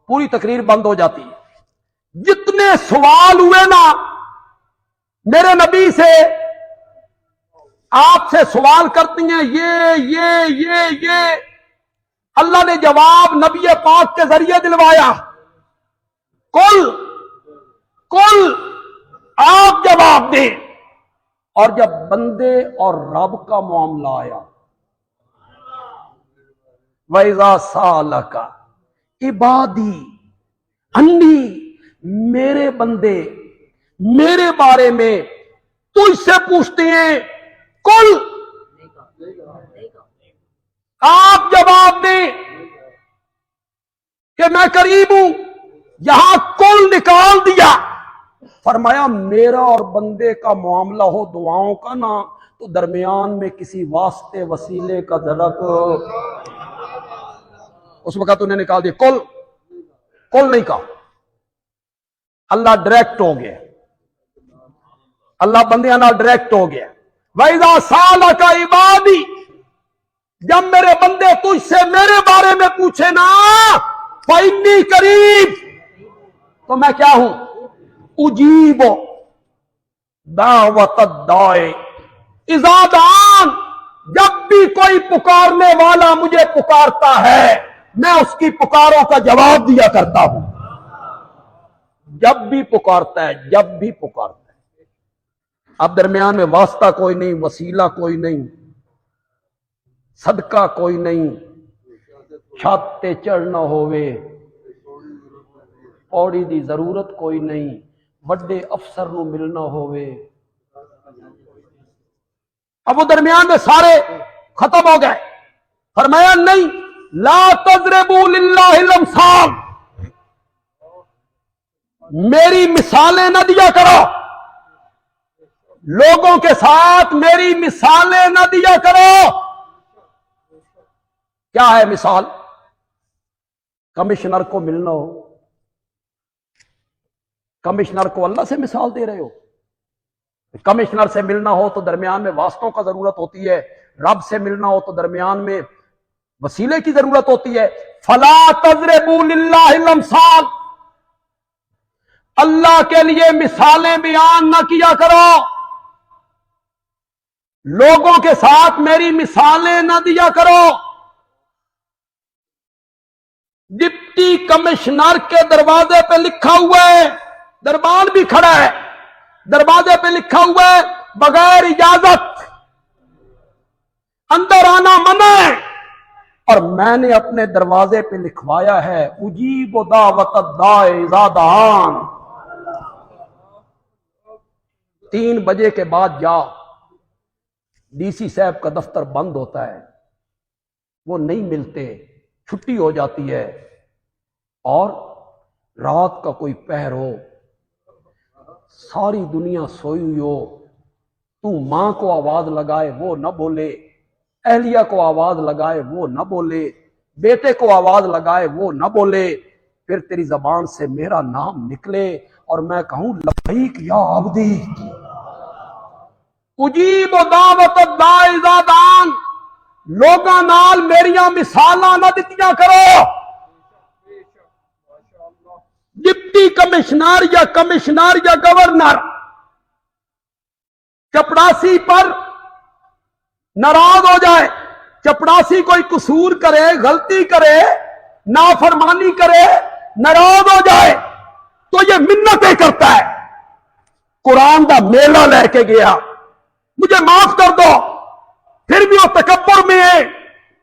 पूरी तकरीर बंद हो जाती है। जितने सवाल हुए ना मेरे नबी से, आपसे सवाल करती हैं ये अल्लाह ने जवाब नबी पाक के जरिए दिलवाया। कुल आप जवाब दें। और जब बंदे और रब का मामला आया, वैज़ा सालका इबादी अन्नी, मेरे बंदे मेरे बारे में तुझसे पूछते हैं, कुल आप जवाब दें कि मैं करीब हूं। यहां कुल निकाल दिया, फरमाया मेरा और बंदे का मामला हो दुआओं का ना, तो दरमियान में किसी वास्ते वसीले का दरक, उस वक्त उन्हें निकाल दिया। कुल नहीं कहा, अल्लाह डायरेक्ट हो गया, अल्लाह बंदियां नाल डायरेक्ट हो गया। वैज़ा सालका इबादी, जब मेरे बंदे तुझसे मेरे बारे में पूछे ना, फइन्नी करीब, तो मैं क्या हूं, उजीब दावत दाए इज़ा दान, जब भी कोई पुकारने वाला मुझे पुकारता है मैं उसकी पुकारों का जवाब दिया करता हूं। जब भी पुकारता है, जब भी पुकारता है। अब दरमियान में वास्ता कोई नहीं, वसीला कोई नहीं, सदका कोई नहीं, छत ते चढ़ना होवे, पौड़ी दी जरूरत कोई नहीं, वड्डे अफसर नूं मिलना होवे। अब वो दरमियान में सारे खत्म हो गए। फरमाया नहीं, ला तज़रिबू लिल्लाहिल अमसाल, मेरी मिसालें न दिया करो, लोगों के साथ मेरी मिसालें न दिया करो। क्या है मिसाल? कमिश्नर को मिलना हो, कमिश्नर को अल्लाह से मिसाल दे रहे हो। कमिश्नर से मिलना हो तो दरमियान में वास्तों का जरूरत होती है, रब से मिलना हो तो दरमियान में वसीले की जरूरत होती है। फला तज़रिबू लिल्लाहिल अमसाल, अल्लाह के लिए मिसालें बयान न किया करो, लोगों के साथ मेरी मिसालें न दिया करो। डिप्टी कमिश्नर के दरवाजे पे लिखा हुआ है, दरबान भी खड़ा है, दरवाजे पे लिखा हुआ है बगैर इजाजत अंदर आना मना है, और मैंने अपने दरवाजे पे लिखवाया है उजीब दावत दाए इज़ा दान, 3 बजे के बाद जा। डीसी साहब का दफ्तर बंद होता है, वो नहीं मिलते, छुट्टी हो जाती है, और रात का कोई पहर हो, सारी दुनिया सोई हुई हो, तू मां को आवाज लगाए वो न बोले, अहलिया को आवाज लगाए वो न बोले, बेटे को आवाज लगाए वो न बोले, फिर तेरी जबान से मेरा नाम निकले और मैं कहूं लब्बैक या अब्दी। उजीब दावत दाए इज़ा दान, लोगां नाल मेरियां मिसालां न दित्तियां करो। डिप्टी कमिश्नर या गवर्नर चपड़ासी पर नाराज हो जाए, चपड़ासी कोई कसूर करे, गलती करे, नाफरमानी करे, नाराज हो जाए तो ये मिन्नतें करता है। कुरान का मेला लेके गया, मुझे माफ कर दो, फिर भी वो तकब्बुर में है।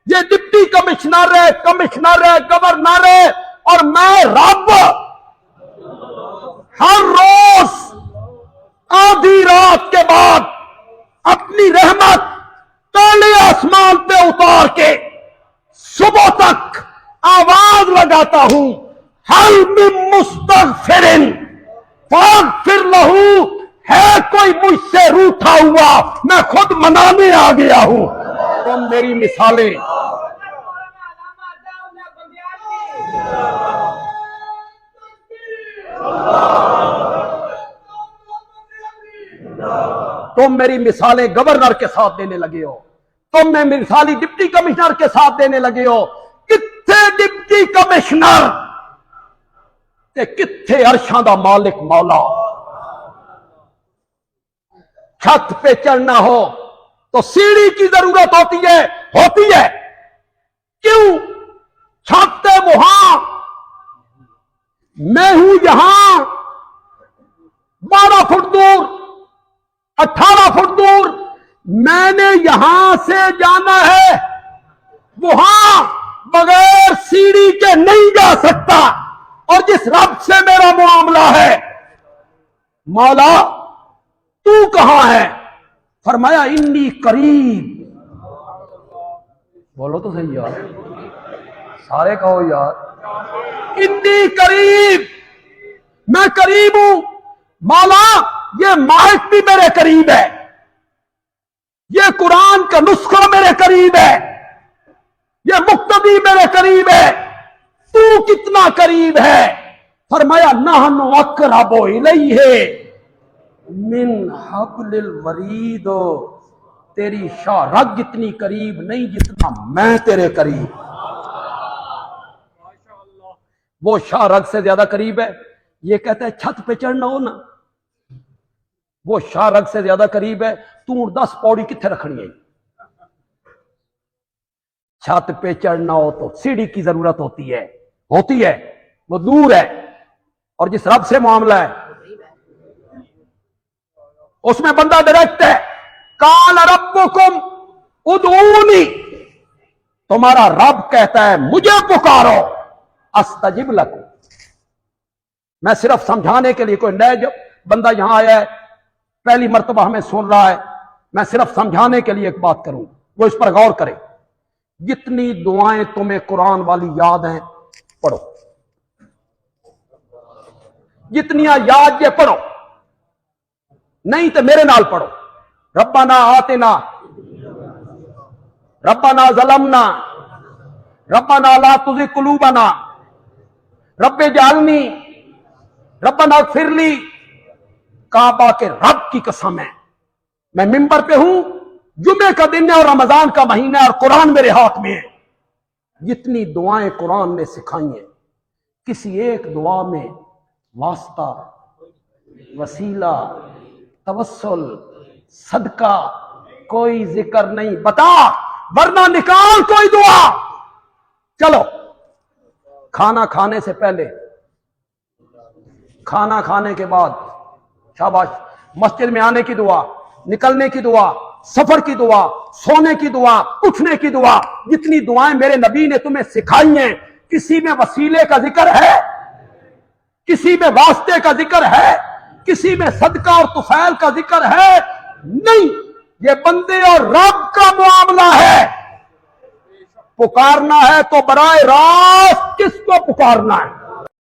ये डिप्टी कमिश्नर है, गवर्नर है, और मैं रब हर रोज आधी रात के बाद अपनी रहमत काले आसमान पे उतार के सुबह तक आवाज लगाता हूं, हल मिन मुस्तगफिरिन फागफिर लहू, है कोई मुझसे रूठा हुआ, मैं खुद मनाने आ गया हूं। तुम मेरी मिसालें, तुम मेरी मिसालें गवर्नर के साथ देने लगे हो, तुम मेरी मिसाली डिप्टी कमिश्नर के साथ देने लगे हो। कितने डिप्टी कमिश्नर ते किथे अरशां दा मालिक मौला। छत पे चढ़ना हो तो सीढ़ी की जरूरत होती है। क्यों? छत है वहां, मैं हूं यहां, 12 फुट दूर, 18 फुट दूर। मैंने यहां से जाना है, वहां बगैर सीढ़ी के नहीं जा सकता। और जिस रब से मेरा मामला है, मौला तू कहां है? फरमाया इन्नी करीब। बोलो तो सही यार, सारे कहो यार, इन्नी करीब, मैं करीब हूं। मौला ये माइक भी मेरे करीब है, ये कुरान का नुस्खा मेरे करीब है, ये मुक्तदी मेरे करीब है, तू कितना करीब है? फरमाया नहनु अक़रबु इलैहि मिन हब्लिल वरीद। तेरी शाहरग जितनी करीब नहीं जितना मैं तेरे करीब। वो शाहरग से ज्यादा करीब है। ये कहता है छत पे चढ़ना हो ना, वो शाहरग से ज्यादा करीब है। तू 10 पौड़ी किथे रखनी है? छत पे चढ़ना हो तो सीढ़ी की जरूरत होती है, वो दूर है। और जिस रब से मामला है उसमें बंदा डायरेक्ट है। काल रब्बुकुम उदऊनी, तुम्हारा रब कहता है मुझे पुकारो, अस्तजिब लकुम। मैं सिर्फ समझाने के लिए, कोई नया जो बंदा यहां आया है, पहली मर्तबा हमें सुन रहा है, मैं सिर्फ समझाने के लिए एक बात करूं, वो इस पर गौर करे। जितनी दुआएं तुम्हें कुरान वाली याद हैं पढ़ो, जितनियां याद ये पढ़ो, नहीं तो मेरे नाल पढ़ो। रब्बना आतिना, रब्बना ज़लमना, रब्बना ला तुज़िग़ क़ुलूबना, रब्बे जालनी, रब्बना ग़फ़िरली। काबा के रब की कसम है, मैं मिंबर पे हूं, जुमे का दिन है और रमजान का महीना है और कुरान मेरे हाथ में है। जितनी दुआएं कुरान ने सिखाई हैं, किसी एक दुआ में वास्ता, वसीला, तवस्सुल, सदका कोई जिक्र नहीं। बता, वरना निकाल कोई दुआ। चलो, खाना खाने से पहले, खाना खाने के बाद, शाबाश, मस्जिद में आने की दुआ, निकलने की दुआ, सफर की दुआ, सोने की दुआ, उठने की दुआ, जितनी दुआएं मेरे नबी ने तुम्हें सिखाई हैं, किसी में वसीले का जिक्र है, किसी में वास्ते का जिक्र है, किसी में सदका और तुफैल का जिक्र है? नहीं। ये बंदे और रब का मामला है। पुकारना है तो बराए रास्त किसको पुकारना है?